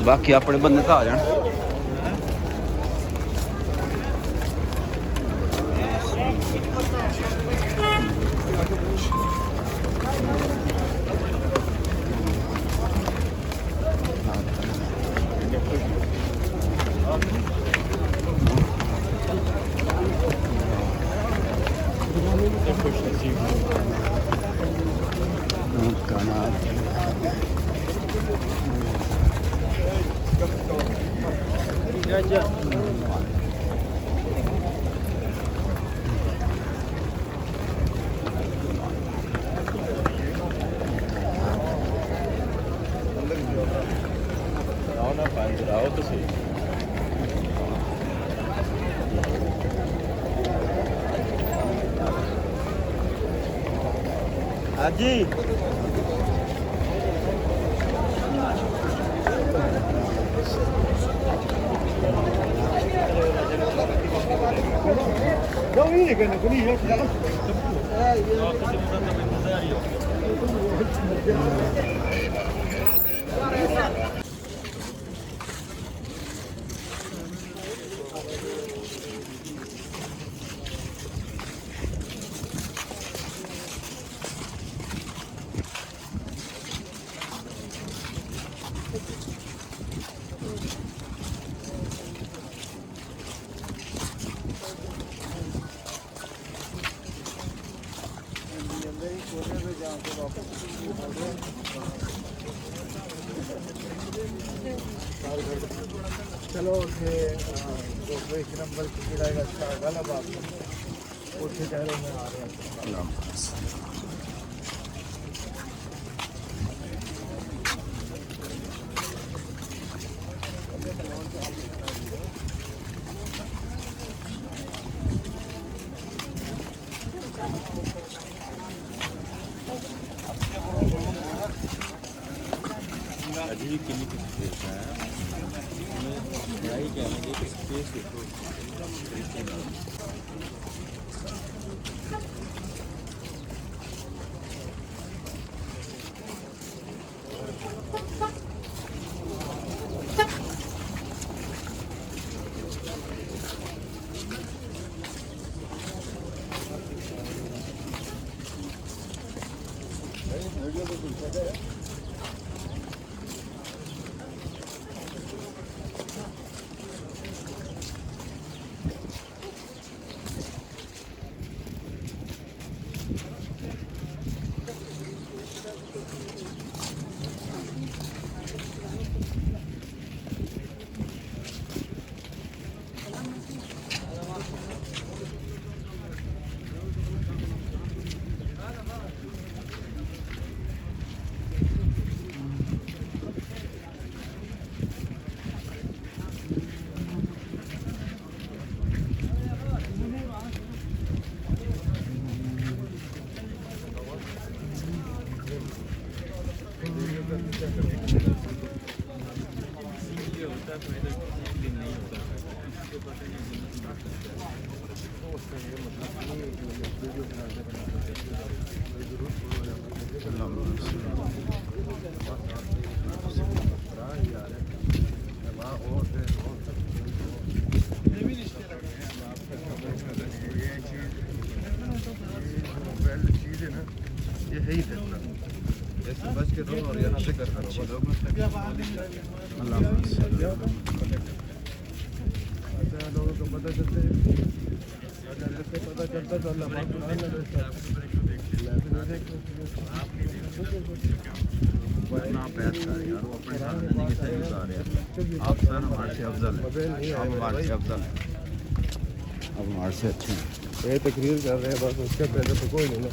बाकी अपने बंदे तो आ जान। जी चलो उसे एक नंबर की किराएगा गला बात उसे कह रहे हैं आ रहे हैं। अभी कितनी स्पेस है यही कहेंगे कि स्पेस देखो आप सर हमारे से अफजल हैं, आप हमारे से अफजल हैं, आप हमारे से अच्छे हैं। ये तकरीर कर रहे हैं बस उसके पहले तो कोई नहीं ना।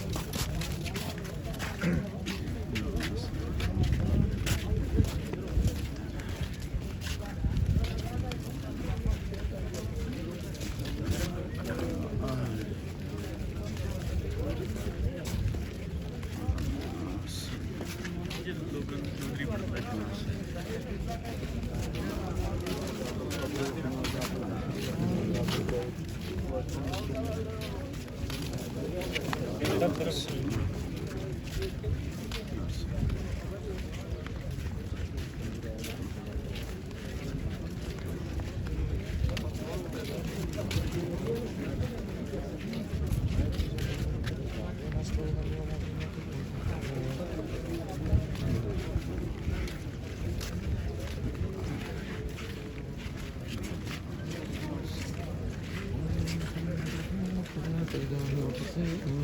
They don't know what to say.